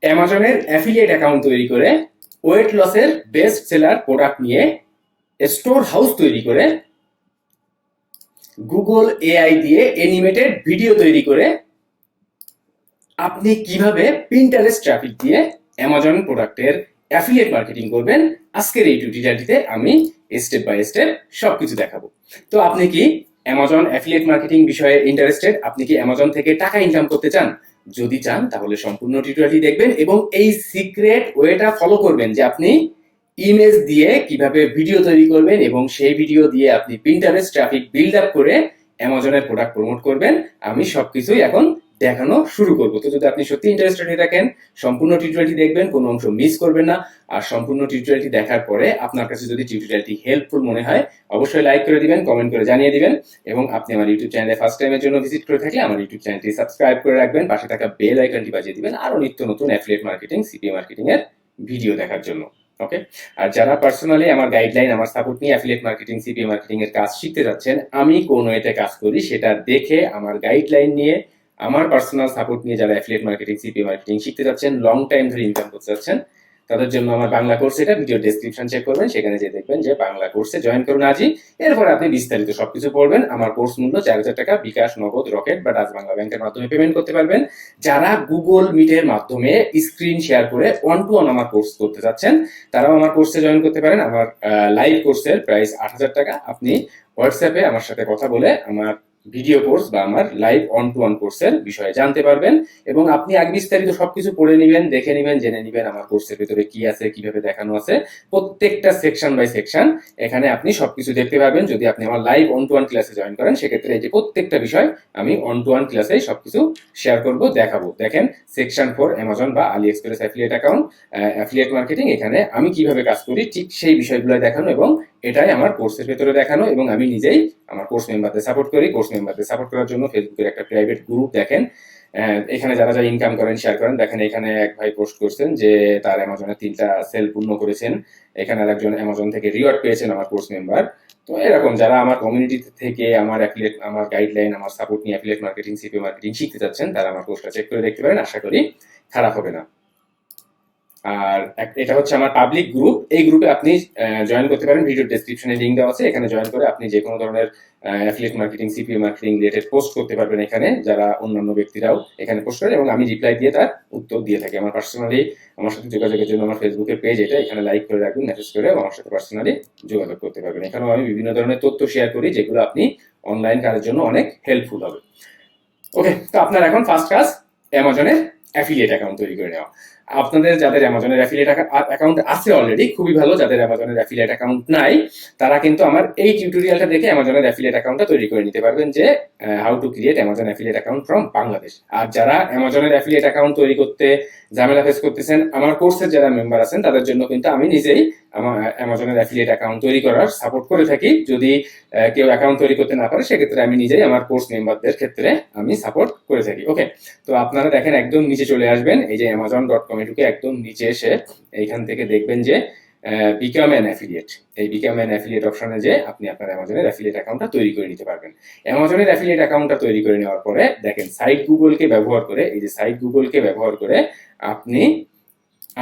অ্যামাজনের affiliate account তৈরি করে ওয়েট লসের বেস্ট সেলার প্রোডাক্ট নিয়ে স্টোর হাউস তৈরি করে গুগল এআই দিয়ে অ্যানিমেটেড ভিডিও তৈরি করে আপনি কিভাবে পিন্টারেস্ট ট্রাফিক দিয়ে অ্যামাজন প্রোডাক্টের অ্যাফিলিয়েট মার্কেটিং করবেন, আজকের এই টিউটোরিয়ালটিতে আমি স্টেপ বাই স্টেপ সবকিছু দেখাবো। তো আপনি কি অ্যামাজন অ্যাফিলিয়েট মার্কেটিং বিষয়ে ইন্টারেস্টেড? আপনি কি অ্যামাজন থেকে টাকা ইনকাম করতে চান? যদি চান তাহলে সম্পূর্ণ টিউটোরিয়ালটি দেখবেন এবং এই সিক্রেট ওয়েটা ফলো করবেন যে আপনি ইমেজ দিয়ে কিভাবে ভিডিও তৈরি করবেন এবং সেই ভিডিও দিয়ে আপনি পিন্টারেস্ট ট্রাফিক বিল্ড আপ করে অ্যামাজনের প্রোডাক্ট প্রমোট করবেন। আমি সবকিছুই এখন দেখানো শুরু করবো। তো যদি আপনি সত্যি ইন্টারেস্টেড হয়ে থাকেন, সম্পূর্ণ টিউটোরিয়ালটি দেখবেন, কোনো অংশ মিস করবেন না। আর সম্পূর্ণ টিউটোরিয়ালটি দেখার পরে আপনার কাছে যদি টিউটোরিয়ালটি হেল্পফুল মনে হয়, অবশ্যই লাইক করে দিবেন, কমেন্ট করে জানিয়ে দিবেন এবং আপনি আমার ইউটিউব চ্যানেলে ফার্স্ট টাইমের জন্য ভিজিট করে থাকলে আমার ইউটিউব চ্যানেলটি সাবস্ক্রাইব করে রাখবেন, পাশে থাকা বেল আইকনটি বাজিয়ে দিবেন আরো নিত্য নতুন অ্যাফিলিয়েট মার্কেটিং, সিপিএ মার্কেটিং এর ভিডিও দেখার জন্য। ওকে, আর যারা পার্সোনালি আমার গাইডলাইন, আমার সাপোর্ট নিয়ে অ্যাফিলিয়েট মার্কেটিং, সিপিএ মার্কেটিং এর কাজ শিখতে যাচ্ছেন, আমি কোন ওয়েতে কাজ করি সেটা দেখে আমার গাইডলাইন নিয়ে, আমার পার্সোনাল সাপোর্ট নিয়ে যারা অ্যাফিলিয়েট মার্কেটিং, সিপিএ মার্কেটিং শিখতে যাচ্ছেন, লং টাইম ধরে ইনকাম করতে যাচ্ছেন, তাদের জন্য আমার বাংলা কোর্স, এটা ভিডিও ডেসক্রিপশন চেক করবেন, সেখানে যে দেখবেন যে বাংলা কোর্সে জয়েন করুন আজই। এরপর আপনি বিস্তারিত সবকিছু পড়বেন। আমার কোর্স মূল্য 4,000 টাকা, বিকাশ, নগদ, রকেট বা ডাচ বাংলা ব্যাংকের মাধ্যমে পেমেন্ট করতে পারবেন। যারা গুগল মিটের মাধ্যমে স্ক্রিন শেয়ার করে ওয়ান টু ওয়ান আমার কোর্স করতে যাচ্ছেন, তারাও আমার কোর্সে জয়েন করতে পারেন। আমার লাইভ কোর্সের প্রাইস 8,000 টাকা। আপনি হোয়াটসঅ্যাপে আমার সাথে কথা বলে আমার ভিডিও কোর্স বা আমার লাইভ অন টু ওয়ান কোর্সের বিষয়ে জানতে পারবেন এবং আপনি আগে বিস্তারিত সবকিছু পড়ে নেবেন, দেখে নেবেন, জেনে নেবেন আমার কোর্সের ভিতরে কি আছে, কিভাবে দেখানো আছে, প্রত্যেকটা সেকশন বাই সেকশন এখানে আপনি সবকিছু দেখতে পারবেন। যদি আপনি আমার লাইভ অন টু ওয়ান ক্লাসে জয়েন করেন, সেক্ষেত্রে এই যে প্রত্যেকটা বিষয় আমি অন টু ওয়ান ক্লাসে সবকিছু শেয়ার করব, দেখাবো। দেখেন, সেকশন 4 অ্যামাজন বা AliExpress affiliate account, affiliate marketing, এখানে আমি কিভাবে কাজ করি ঠিক সেই বিষয়গুলো দেখানো এবং এটাই আমার কোর্সের ভেতরে দেখানো এবং আমি নিজেই আমার কোর্স মেম্বারদের সাপোর্ট করি। কোর্স মেম্বারদের সাপোর্ট করার জন্য ফেসবুকের একটা প্রাইভেট গ্রুপ দেখেন, এখানে যারা যারা ইনকাম করেন শেয়ার করেন। দেখেন, এখানে এক ভাই পোস্ট করছেন যে তার অ্যামাজনে 3টা সেল পূর্ণ করেছেন, এখানে আরেকজন অ্যামাজন থেকে রিওয়ার্ড পেয়েছেন, আমার কোর্স মেম্বার। তো এরকম যারা আমার কমিউনিটি থেকে আমার অ্যাফিলিয়েট, আমার গাইডলাইন, আমার সাপোর্ট নিয়ে অ্যাফিলিয়েট মার্কেটিং, সিপিএ মার্কেটিং শিখতে চাচ্ছেন, তারা আমার কোর্সটা চেক করে দেখতে পারেন, আশা করি খারাপ হবে না। আর এটা হচ্ছে আমার পাবলিক গ্রুপ, এই গ্রুপে আপনি জয়েন করতে পারেন, ভিডিও ডেসক্রিপশনে লিংক দেওয়া আছে, এখানে জয়েন করে আপনি যে কোনো ধরনের affiliate marketing, CPA marketing related post করতে পারবেন এখানে, যারা অন্যান্য ব্যক্তিরাও এখানে পোস্ট করে এবং আমি রিপ্লাই দিয়ে তার উত্তর দিয়ে থাকি। আমার পার্সোনালি আমার সাথে যোগাযোগের জন্য আমার ফেসবুকের পেজ এটা, এখানে লাইক করে রাখবেন, মেসেজ করে আমার সাথে পার্সোনালি যোগাযোগ করতে পারবেন। এখানেও আমি বিভিন্ন ধরনের তথ্য শেয়ার করি যেগুলো আপনি অনলাইন কাজের জন্য অনেক হেল্পফুল হবে। ওকে, তো আপনার এখন ফার্স্ট কাজ অ্যামাজনের অ্যাফিলিয়েট অ্যাকাউন্ট তৈরি করে নেওয়া। আপনাদের যাদের অ্যামাজনের অ্যাফিলিয়েট অ্যাকাউন্ট আছে অলরেডি, খুবই ভালো। যাদের অ্যামাজনের অ্যাফিলিয়েট অ্যাকাউন্ট নাই, তারা কিন্তু আমার এই টিউটোরিয়ালটা দেখে অ্যামাজনের অ্যাফিলিয়েট অ্যাকাউন্টটা তৈরি করে নিতে পারবেন, যে how to create Amazon affiliate account from Bangladesh. আর যারা অ্যামাজনের অ্যাফিলিয়েট অ্যাকাউন্ট তৈরি করতে ঝামেলা ফেস করতেছেন, আমার কোর্সের যারা মেম্বার আছেন, তাদের জন্য কিন্তু আমি নিজেই আমার অ্যামাজনের অ্যাফিলিয়েট অ্যাকাউন্ট তৈরি করার সাপোর্ট করে থাকি। যদি কেউ অ্যাকাউন্ট তৈরি করতে না পারে, সেক্ষেত্রে আমি নিজেই আমার কোর্স মেম্বারদের ক্ষেত্রে আমি সাপোর্ট করে থাকি। ওকে, তো আপনারা দেখেন একদম নিচে চলে আসবেন, এই যে amazon.com এ ঢুকে একদম নিচে এসে এইখান থেকে দেখবেন যে বিকাম অ্যান অ্যাফিলিয়েট। এই বিকাম অ্যান অ্যাফিলিয়েট অপশনে যে আপনি আপনার অ্যামাজনের অ্যাফিলিয়েট অ্যাকাউন্টটা তৈরি করে নিতে পারবেন। অ্যামাজনের অ্যাফিলিয়েট অ্যাকাউন্টটা তৈরি করে নেওয়ার পরে দেখেন, সাইট গুগলকে ব্যবহার করে, এই যে সাইট গুগলকে ব্যবহার করে আপনি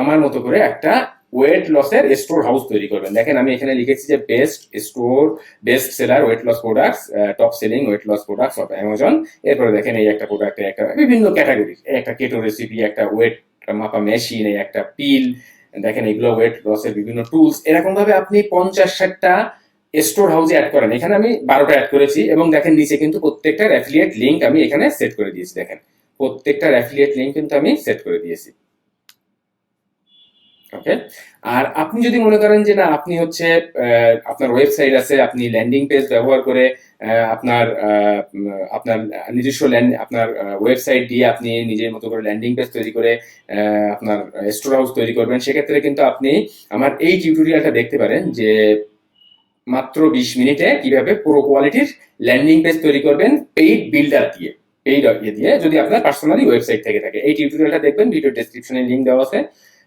আমার মতো করে একটা ওয়েট লসের স্টোর হাউস তৈরি করবেন। দেখেন, আমি এখানে লিখেছি যে best store, best seller weight loss products, top selling weight loss products of Amazon. এরপরে দেখেন এই একটা প্রোডাক্ট, একটা বিভিন্ন ক্যাটাগরি, একটা কেটো রেসিপি, একটা ওয়েট মাপা মেশিন, এই একটা পিল, দেখেন এগুলো ওয়েট লসের বিভিন্ন টুলস। এরকম ভাবে আপনি 50-60টা স্টোর হাউসে অ্যাড করেন। এখানে আমি 12টা অ্যাড করেছি এবং দেখেন নিচে কিন্তু প্রত্যেকটার অ্যাফিলিয়েট লিঙ্ক আমি এখানে সেট করে দিয়েছি। দেখেন, প্রত্যেকটার অ্যাফিলিয়েট লিঙ্ক কিন্তু আমি সেট করে দিয়েছি। ওকে, আর আপনি যদি মনে করেন যে না, আপনি হচ্ছে আপনার ওয়েবসাইট আছে, আপনি ল্যান্ডিং পেজ ব্যবহার করে আপনার আপনার নিজস্ব আপনার ওয়েবসাইট দিয়ে আপনি নিজের মতো করে ল্যান্ডিং পেজ তৈরি করে আপনার স্টোর হাউস তৈরি করবেন, সেক্ষেত্রে কিন্তু আপনি আমার এই টিউটোরিয়ালটা দেখতে পারেন, যে মাত্র 20 মিনিটে কিভাবে পুরো কোয়ালিটির ল্যান্ডিং পেজ তৈরি করবেন পেইড বিল্ডার দিয়ে, পেইড দিয়ে, যদি আপনার পার্সোনালি ওয়েবসাইট থেকে থাকে। এই টিউটোরিয়ালটা দেখবেন, ভিডিও ডেসক্রিপশনে লিংক দেওয়া আছে,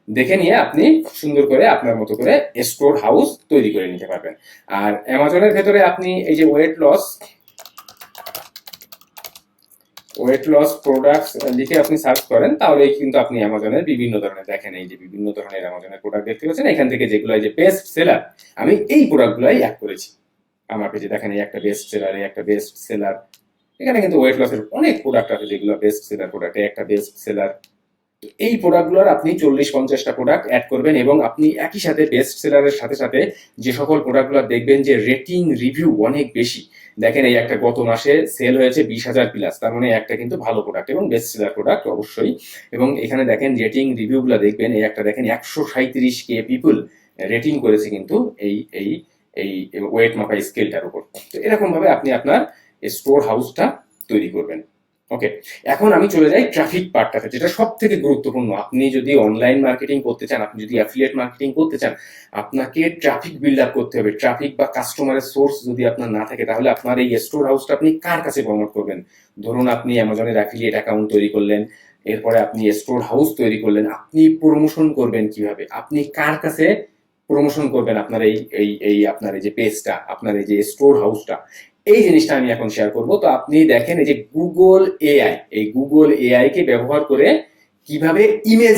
দেখে নিয়ে আপনি সুন্দর করে আপনার মতো করে স্টোর হাউস তৈরি করে নিতে পারবেন। আর অ্যামাজনের ভেতরে আপনি এই যে weight loss weight loss products লিখে আপনি সার্চ করেন, তাহলে কিন্তু আপনি অ্যামাজনের বিভিন্ন ধরনের, দেখেন এই যে বিভিন্ন ধরনের অ্যামাজনের প্রোডাক্ট দেখতে পাচ্ছেন। এখান থেকে যেগুলো এই যে বেস্ট সেলার, আমি এই প্রোডাক্টগুলাই অ্যাড করেছি আমার পেজে। দেখেন এই একটা বেস্ট সেলার, এই একটা বেস্ট সেলার। এখানে কিন্তু ওয়েট লসের অনেক প্রোডাক্ট আছে যেগুলো বেস্ট সেলার প্রোডাক্ট, একটা বেস্ট সেলার। এই প্রোডাক্টগুলোর আপনি 40-50টা প্রোডাক্ট অ্যাড করবেন এবং আপনি একই সাথে বেস্ট সেলারের সাথে সাথে যে সকল প্রোডাক্টগুলো দেখবেন যে রেটিং রিভিউ অনেক বেশি, দেখেন এই একটা গত মাসে সেল হয়েছে 20,000 প্লাস, তার মানে একটা কিন্তু ভালো প্রোডাক্ট এবং বেস্ট সেলার প্রোডাক্ট অবশ্যই। এবং এখানে দেখেন রেটিং রিভিউগুলো দেখবেন, এই একটা দেখেন 137K পিপল রেটিং করেছে কিন্তু এই এই এই ওয়েট মাপা স্কেলটার উপর। তো এরকম ভাবে আপনি আপনার স্টোর হাউসটা তৈরি করবেন। ওকে, এখন আমি চলে যাই ট্রাফিক পার্টটাতে, যেটা সব থেকে গুরুত্বপূর্ণ। আপনি যদি অনলাইন মার্কেটিং করতে চান, আপনি যদি অ্যাফিলিয়েট মার্কেটিং করতে চান, আপনাকে ট্রাফিক বিল্ড আপ করতে হবে। ট্রাফিক বা কাস্টমারের সোর্স যদি আপনার না থাকে, তাহলে আপনার এই স্টোর হাউসটা আপনি কার কাছে প্রমোট করবেন? ধরুন আপনি অ্যামাজনের অ্যাফিলিয়েট অ্যাকাউন্ট তৈরি করলেন, এরপরে আপনি স্টোর হাউস তৈরি করলেন, আপনি প্রমোশন করবেন কিভাবে? আপনি কার কাছে প্রমোশন করবেন আপনার এই আপনার এই যে পেজটা, আপনার এই যে স্টোর হাউসটা? এই জিনিসটা আমি এখন শেয়ার করব। তো আপনি দেখেন এই যে গুগল এআই, এই গুগল এআই কে ব্যবহার করে কিভাবে ইমেজ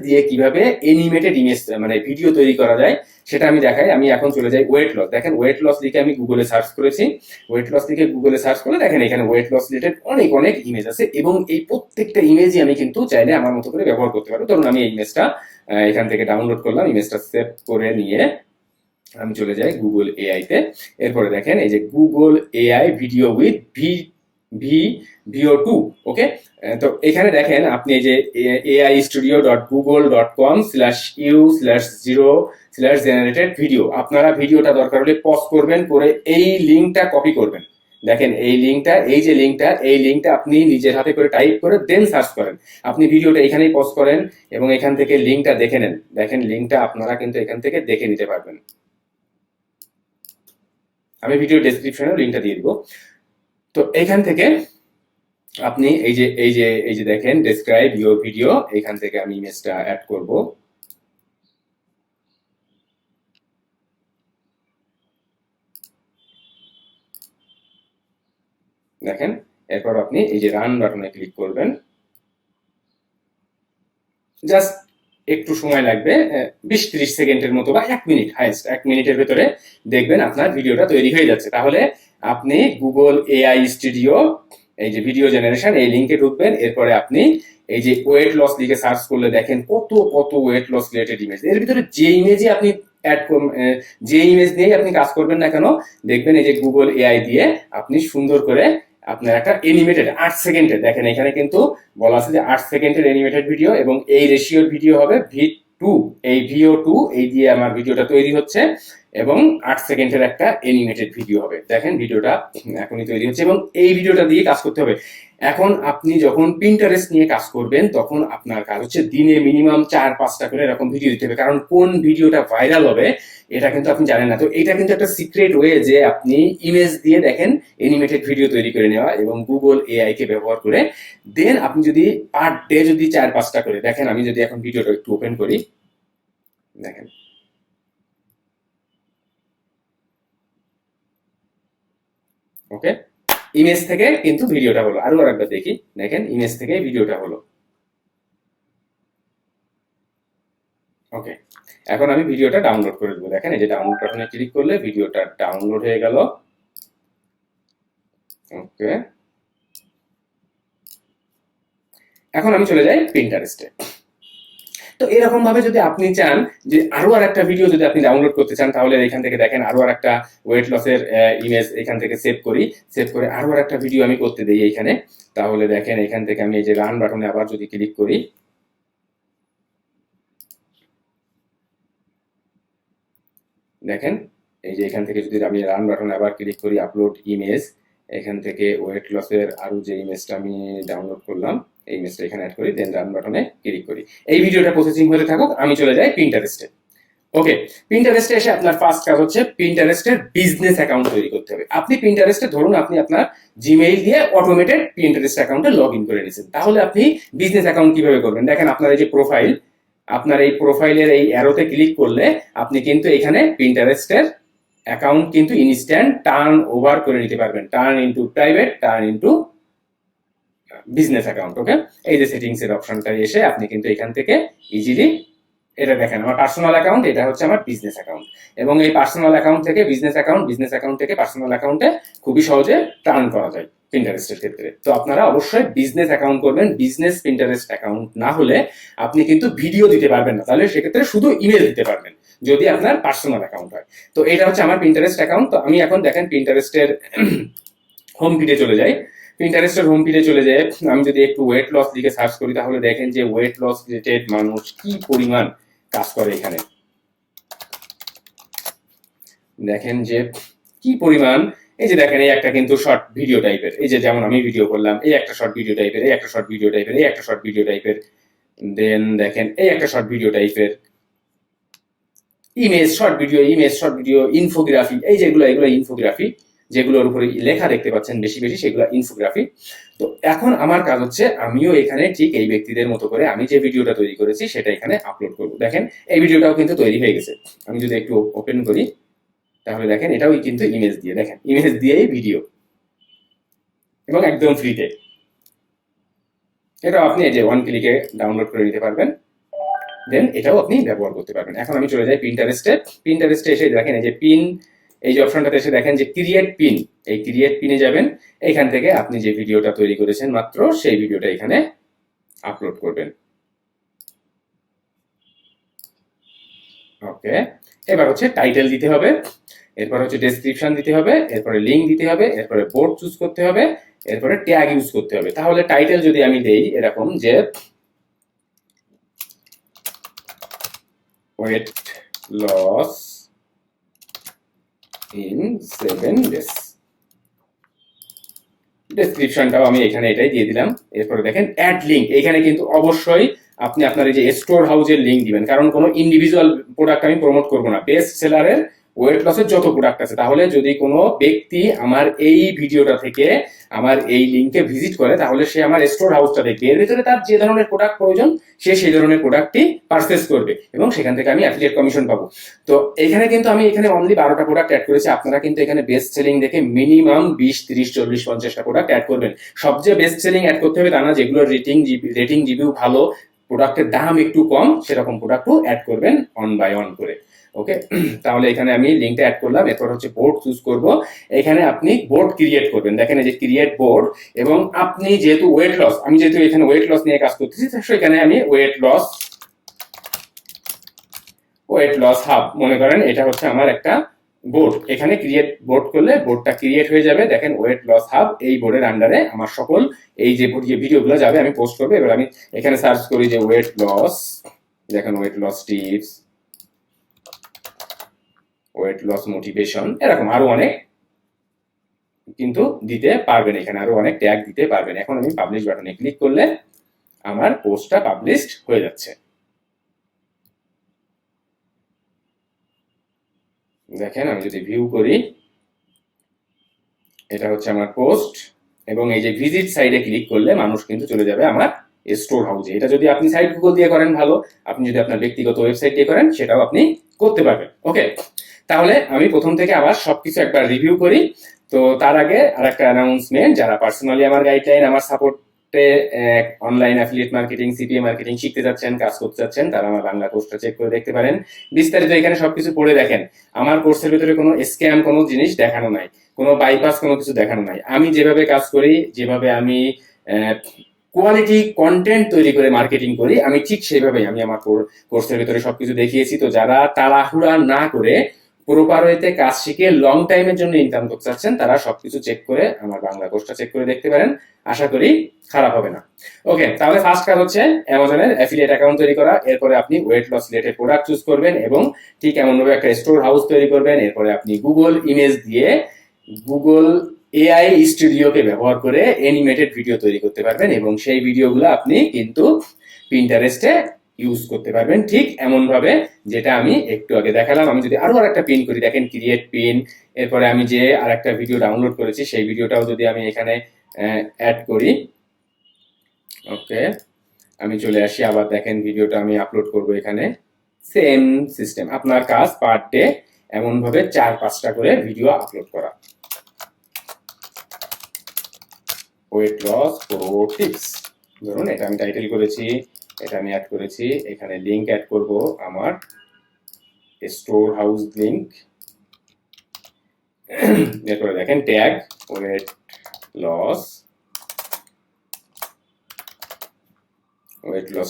দিয়ে কিভাবে এনিমেটেড ইমেজ মানে ভিডিও তৈরি করা যায় সেটা আমি দেখাই। আমি এখন চলে যাই ওয়েট লস। দেখেন ওয়েট লস লিখে আমি গুগলে সার্চ করেছি, ওয়েট লস লিখে গুগলে সার্চ করলে দেখেন এখানে ওয়েট লস রিলেটেড অনেক অনেক ইমেজ আছে এবং এই প্রত্যেকটা ইমেজই আমি কিন্তু চাইলে আমার মতো করে ব্যবহার করতে পারবো। ধরুন আমি এই ইমেজটা এখান থেকে ডাউনলোড করলাম, ইমেজটা সেভ করে নিয়ে আমি চলে যাই গুগল এআই তে। এরপরে দেখেন এই যে Google AI video with VO2। ওকে, তো এখানে দেখেন আপনি এই যে aistudio.google.com/u/0/generated ভিডিও, আপনারা ভিডিওটা দরকার হলে পজ করবেন, করে এই লিঙ্কটা কপি করবেন। দেখেন এই লিঙ্কটা, এই যে লিঙ্কটা, এই লিঙ্কটা আপনি নিজের হাতে করে টাইপ করে দেন সার্চ করেন। আপনি ভিডিওটা এখানেই পজ করেন এবং এখান থেকে লিঙ্কটা দেখে নেন। দেখেন লিঙ্কটা আপনারা কিন্তু এখান থেকে দেখে নিতে পারবেন। আমি ভিডিও ডেসক্রিপশনে লিঙ্কটা দিয়ে দিব। তো এখান থেকে আপনি এই যে দেখেন ডেসক্রাইব ইউর ভিডিও, এখান থেকে আমি ইমেজটা অ্যাড করব। দেখেন, এরপর আপনি এই যে রান বাটনে ক্লিক করবেন। জাস্ট একটু সময় লাগবে, 20-30 সেকেন্ডের মতো বা 1 মিনিট, হাইস্ট 1 মিনিটের ভেতরে দেখবেন আপনার ভিডিওটা তৈরি হয়ে যাচ্ছে। তাহলে আপনি গুগল এআই স্টুডিও এই যে ভিডিও জেনারেশন, এই লিঙ্কে ঢুকবেন। এরপরে আপনি এই যে ওয়েট লস লিখে সার্চ করলে দেখেন কত কত ওয়েট লস রিলেটেড ইমেজ। এর ভিতরে যে ইমেজই আপনি যে ইমেজ নিয়েই আপনি কাজ করবেন না কেন, দেখবেন এই যে গুগল এআই দিয়ে আপনি সুন্দর করে আপনার একটা এনিমেটেড 8 সেকেন্ডের, দেখেন এখানে কিন্তু বলা আছে যে 8 সেকেন্ডের এনিমেটেড ভিডিও এবং এই রেশিওর ভিডিও হবে V2, এই VO2 এই দিয়ে আমার ভিডিওটা তৈরি হচ্ছে এবং 8 সেকেন্ডের একটা এনিমেটেড ভিডিও হবে। দেখেন ভিডিওটা এখনই তৈরি হচ্ছে এবং এই ভিডিওটা দিয়ে কাজ করতে হবে। এখন আপনি যখন পিন্টারেস্ট নিয়ে কাজ করবেন, তখন আপনার কাজ হচ্ছে দিনে মিনিমাম 4-5টা করে এরকম ভিডিও দিতে হবে, কারণ কোন ভিডিওটা ভাইরাল হবে এটা কিন্তু আপনি জানেন না। তো এটা কিন্তু একটা সিক্রেট ওয়ে যে আপনি ইমেজ দিয়ে দেখেন এনিমেটেড ভিডিও তৈরি করে নেওয়া এবং গুগল এআই কে ব্যবহার করে দেন আপনি যদি পার ডে যদি 4-5টা করে দেখেন। আমি যদি এখন ভিডিওটা একটু ওপেন করি, দেখেন ওকে, ইমেজ থেকে কিন্তু ভিডিওটা হলো। আরো আরেকবার দেখি, দেখেন ইমেজ থেকে ভিডিওটা হলো। ওকে, এখন আমি ভিডিওটা ডাউনলোড করে দেবো। দেখেন এই যে ডাউনলোড বাটনে ক্লিক করলে ভিডিওটা ডাউনলোড হয়ে গেল। ওকে, এখন আমি চলে যাই পিন্টারেস্টে। তো এরকম ভাবে যদি আপনি চান যে আরো আর একটা ভিডিও যদি আপনি ডাউনলোড করতে চান, তাহলে এখান থেকে দেখেন আরো আর একটা ওয়েট লসের ইমেজ এখান থেকে সেভ করি। সেভ করে আরো আর একটা ভিডিও আমি করতে দিই এইখানে। তাহলে দেখেন এখান থেকে আমি এই যে রান বাটনে আবার যদি ক্লিক করি, দেখেন এই যে এখান থেকে যদি আমি রান বাটনে আবার ক্লিক করি, আপলোড ইমেজ, এখান থেকে ওয়েট লসের আরো যে ইমেজটা আমি ডাউনলোড করলাম এই ইমেজটা এখানে অ্যাড করি, দেন রান বাটনে ক্লিক করি। এই ভিডিওটা প্রসেসিং হতে থাকুক, আমি চলে যাই পিন্টারেস্টে। ওকে, পিন্টারেস্টে এসে আপনার ফার্স্ট কাজ হচ্ছে পিন্টারেস্টের বিজনেস অ্যাকাউন্ট তৈরি করতে হবে। আপনি পিন্টারেস্টে ধরুন আপনি আপনার জিমেইল দিয়ে অটোমেটেড পিন্টারেস্ট অ্যাকাউন্টে লগ ইন করে নিয়েছেন, তাহলে আপনি বিজনেস অ্যাকাউন্ট কিভাবে করবেন? দেখেন আপনার এই যে প্রোফাইল, আপনার এই প্রোফাইলের এই অ্যারোতে ক্লিক করলে আপনি কিন্তু এখানে পিন্টারেস্টের অ্যাকাউন্ট কিন্তু ইনস্ট্যান্ট টার্ন ওভার করে নিতে পারবেন। Turn into private, turn into business account. Okay, এই যে সেটিংস এর অপশনটা এসে আপনি কিন্তু এখান থেকে ইজিলি এটা দেখেন আমার পার্সোনাল অ্যাকাউন্ট, এটা হচ্ছে আমার বিজনেস অ্যাকাউন্ট, এবং এই পার্সোনাল অ্যাকাউন্ট থেকে বিজনেস অ্যাকাউন্ট, বিজনেস অ্যাকাউন্ট থেকে পার্সোনাল অ্যাকাউন্টে খুবই সহজে টার্ন করা যায় পিন্টারেস্টের ক্ষেত্রে। তো আপনারা অবশ্যই বিজনেস অ্যাকাউন্ট করবেন। বিজনেস পিন্টারেস্ট অ্যাকাউন্ট না হলে আপনি কিন্তু ভিডিও দিতে পারবেন না, তাহলে সেক্ষেত্রে শুধু ইমেল দিতে পারবেন যদি আপনার পার্সোনাল অ্যাকাউন্ট হয়। তো এটা হচ্ছে আমার পিন্টারেস্ট অ্যাকাউন্ট। তো আমি এখন দেখেন পিন্টারেস্টের হোম ফিডে চলে যাই। পিন্টারেস্টের হোম ফিডে চলে যায়, আমি যদি একটু ওয়েট লস লিখে সার্চ করি তাহলে দেখেন যে ওয়েট লস রিলেটেড মানুষ কি পরিমাণ কাজ করে এখানে। দেখেন যে কি পরিমাণ, এই যে দেখেন এই একটা কিন্তু শর্ট ভিডিও টাইপের, এই যে যেমন আমি ভিডিও করলাম, এই একটা শর্ট ভিডিও টাইপের, এই একটা শর্ট ভিডিও টাইপের, এই একটা শর্ট ভিডিও টাইপের, দেন দেখেন এই একটা শর্ট ভিডিও টাইপের, image short video, image short video, infography, এই যেগুলো এগুলো ইনফোগ্রাফি, যেগুলোর উপরে লেখা দেখতে পাচ্ছেন বেশি বেশি সেগুলো ইনফোগ্রাফি। তো এখন আমার কাজ হচ্ছে আমিও এখানে ঠিক এই ব্যক্তিদের মতো করে আমি যে ভিডিওটা তৈরি করেছি সেটা এখানে আপলোড করব। দেখেন এই ভিডিওটাও কিন্তু তৈরি হয়ে গেছে। আমি যদি একটু ওপেন করি তাহলে দেখেন এটাও কিন্তু ইমেজ দিয়ে, দেখেন ইমেজ দিয়েই ভিডিও, এবং একদম ফ্রিতে। এটাও আপনি এই যে ওয়ান ক্লিকে ডাউনলোড করে নিতে পারবেন, দেন এটাও আপনি ব্যবহার করতে পারবেন। এখন আমি চলে যাই পিন্টারেস্টে। পিন্টারেস্টে এসে দেখেন এই যে পিন, এই যে অপশনটাতে এসে দেখেন যে ক্রিয়েট পিন, এই ক্রিয়েট পিনে যাবেন। এখান থেকে আপনি যে ভিডিওটা তৈরি করেছেন মাত্র সেই ভিডিওটা এখানে আপলোড করবেন। ওকে, এবার হচ্ছে টাইটেল দিতে হবে, এরপর হচ্ছে ডেসক্রিপশন দিতে হবে, এরপরে লিঙ্ক দিতে হবে, এরপরে বোর্ড চুজ করতে হবে, এরপরে ট্যাগ ইউজ করতে হবে। তাহলে টাইটেল যদি আমি দেই এরকম যে ওয়েট লস ইন 7 days, ডেসক্রিপশনটাও আমি এখানে এটাই দিয়ে দিলাম। এরপরে দেখেন অ্যাড লিঙ্ক, এখানে কিন্তু অবশ্যই আপনি আপনার এই যে স্টোর হাউসের লিঙ্ক দিবেন, কারণ কোনো ইন্ডিভিজুয়াল প্রোডাক্ট আমি প্রমোট করবো না, বেস্ট সেলারের ওয়েট লসের যত প্রোডাক্ট আছে। তাহলে যদি কোনো ব্যক্তি আমার এই ভিডিওটা থেকে আমার এই লিঙ্কে ভিজিট করে তাহলে সে আমার স্টোর হাউসটা দেখবে, এর ভিতরে তার যে ধরনের প্রোডাক্ট প্রয়োজন সে সেই ধরনের প্রোডাক্টটি পারচেস করবে এবং সেখান থেকে আমি অ্যাফিলিয়েট কমিশন পাবো। তো এখানে কিন্তু আমি এখানে অনলি 12টা প্রোডাক্ট অ্যাড করেছি, আপনারা কিন্তু এখানে বেস্ট সেলিং দেখে মিনিমাম 20, 30, 40, 50টা প্রোডাক্ট অ্যাড করবেন। সবচেয়ে বেস্ট সেলিং অ্যাড করতে হবে তা না, যেগুলো রেটিং রিভিউ ভালো, প্রোডাক্টের দাম একটু কম, সেরকম প্রোডাক্টও অ্যাড করবেন অন বাই অন করে। ওকে, তাহলে এখানে আমি লিঙ্কটা অ্যাড করলাম, এরপর হচ্ছে বোর্ড চুজ করব। এখানে আপনি বোর্ড ক্রিয়েট করবেন, দেখেন এই যে ক্রিয়েট বোর্ড, এবং আপনি যেহেতু ওয়েট লস, আমি যেহেতু এখানে ওয়েট লস নিয়ে কাজ করতেছি সেখানে আমি ওয়েট লস হাব মনে করেন, এটা হচ্ছে আমার একটা বোর্ড। এখানে ক্রিয়েট বোর্ড করলে বোর্ডটা ক্রিয়েট হয়ে যাবে। দেখেন ওয়েট লস হাব, এই বোর্ডের আন্ডারে আমার সকল এই যে ভিডিওগুলো যাবে, আমি পোস্ট করবো। এবার আমি এখানে সার্চ করি যে ওয়েট লস, দেখেন weight loss tips, weight loss motivation, এরকম আরো অনেক কিন্তু দিতে পারবেন, এখানে আরো অনেক ট্যাগ দিতে পারবেন। এখন আমি পাবলিশ বাটনে ক্লিক করলে আমার পোস্টটা পাবলিশড হয়ে যাচ্ছে। দেখেন আমি যদি ভিউ করি, এটা হচ্ছে আমার পোস্ট, এবং এই যে ভিজিট সাইডে ক্লিক করলে মানুষ কিন্তু চলে যাবে আমার স্টোর হাউসে। এটা যদি আপনি সাইট গুগল দিয়ে করেন ভালো, আপনি যদি আপনার ব্যক্তিগত ওয়েবসাইট দিয়ে করেন সেটাও আপনি করতে পারবেন। ওকে, তাহলে আমি প্রথম থেকে আবার সবকিছু একবার রিভিউ করি। তো তার আগে আরেকটা অ্যানাউন্সমেন্ট, যারা পার্সোনালি আমার গাইডলাইন, আমার সাপোর্টে online affiliate marketing, CPA marketing শিখতে যাচ্ছেন, কাজ করতে যাচ্ছেন, তারা আমার বাংলা কোর্সটা চেক করে দেখতে পারেন। বিস্তারিত এখানে সবকিছু পড়ে দেখেন। আমার কোর্সের ভিতরে কোনো স্ক্যাম কোনো জিনিস দেখানো নাই, কোনো বাইপাস কোনো কিছু দেখানো নাই। আমি যেভাবে কাজ করি, যেভাবে আমি কোয়ালিটি কন্টেন্ট তৈরি করে মার্কেটিং করি, আমি ঠিক সেইভাবেই আমি আমার কোর্সের ভিতরে সবকিছু দেখিয়েছি। তো যারা তাড়াহুড়া না করে প্রপার ওয়েতে কাজ শিখে লং টাইমের জন্য ইনকাম করতে চাচ্ছেন, তারা সবকিছু চেক করে আমার বাংলা কোর্সটা চেক করে দেখতে পারেন, আশা করি খারাপ হবে না। ওকে, তাহলে ফার্স্ট কাজ হচ্ছে অ্যামাজনের অ্যাফিলিয়েট অ্যাকাউন্ট তৈরি করা। এরপরে আপনি weight loss related product choose করবেন এবং ঠিক এমনভাবে একটা স্টোর হাউস তৈরি করবেন। এরপরে আপনি গুগল ইমেজ দিয়ে গুগল এআই স্টুডিওকে ব্যবহার করে অ্যানিমেটেড ভিডিও তৈরি করতে পারবেন, এবং সেই ভিডিওগুলো আপনি কিন্তু পিন্টারেস্টে ইউজ করতে পারবেন ঠিক এমন ভাবে যেটা আমি একটু আগে দেখালাম। আমি যদি আরো আরেকটা পিন করি, দেখেন ক্রিয়েট পিন, এরপরে আমি যে আরেকটা ভিডিও ডাউনলোড করেছি সেই ভিডিওটাও যদি আমি এখানে অ্যাড করি, ওকে আমি চলে আসি আবার, দেখেন ভিডিওটা আমি আপলোড করব এখানে। সেম সিস্টেম, আপনার কাজ পার ডে এমন ভাবে 4-5টা করে ভিডিও আপলোড করা। Weight loss pro tips. ধরুন এটা আমি টাইটেল করেছি, এটা আমি অ্যাড করেছি, এখানে লিংক অ্যাড করব আমার স্টোর হাউস লিংক। এরপরে দেখেন ট্যাগ ওয়েট লস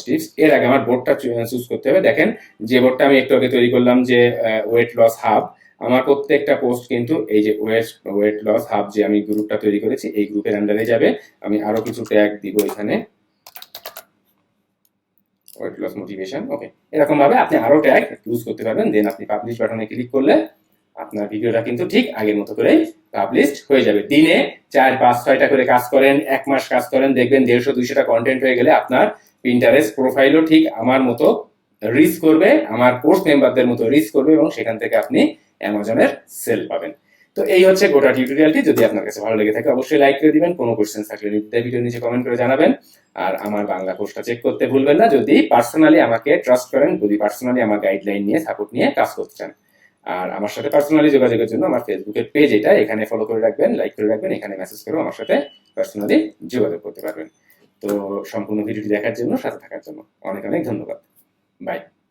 টিপস। এর আগে আমার বোর্ডটা চুজ করতে হবে। দেখেন যে বোর্ডটা আমি একটু আগে তৈরি করলাম যে ওয়েট লস হাব, আমার প্রত্যেকটা পোস্ট কিন্তু এই যে ওয়েট লস হাব যে আমি গ্রুপটা তৈরি করেছি এই গ্রুপের আন্ডারে যাবে। আমি আরো কিছু ট্যাগ দিব এখানে, ওয়েট লস মোটিভেশন। ওকে, এরকম ভাবে আপনি আরো ট্যাগ ইউজ করতে পারবেন। দেন আপনি পাবলিশ বাটনে ক্লিক করলে আপনার ভিডিওটা কিন্তু ঠিক আগের মতো করেই পাবলিশ হয়ে যাবে। দিনে 4-5-6টা করে কাজ করেন, 1 মাস কাজ করেন, দেখবেন 150-200টা কন্টেন্ট হয়ে গেলে আপনার পিন্টারেস্ট প্রোফাইলও ঠিক আমার মতো রিচ করবে, আমার কোর্স মেম্বারদের মতো রিচ করবে, এবং সেখান থেকে আপনি অ্যামাজনের সেল পাবেন। তো এই হচ্ছে গোটা টিউটোরিয়ালটি। যদি আপনার কাছে ভালো লেগে থাকে অবশ্যই লাইক করে দিবেন। কোনো কোশ্চেন থাকলে ভিডিওর নিচে কমেন্ট করে জানাবেন। আর আমার বাংলা কোর্সটা চেক করতে ভুলবেন না যদি পার্সোনালি আমাকে ট্রাস্ট করেন, যদি পার্সোনালি আমার গাইডলাইন নিয়ে সাপোর্ট নিয়ে কাজ করতে চান। আর আমার সাথে পার্সোনালি যোগাযোগের জন্য আমার ফেসবুকের পেজ এটা, এখানে ফলো করে রাখবেন, লাইক করে রাখবেন, এখানে মেসেজ করেও আমার সাথে পার্সোনালি যোগাযোগ করতে পারবেন। তো সম্পূর্ণ ভিডিওটি দেখার জন্য, সাথে থাকার জন্য অনেক অনেক ধন্যবাদ। বাই।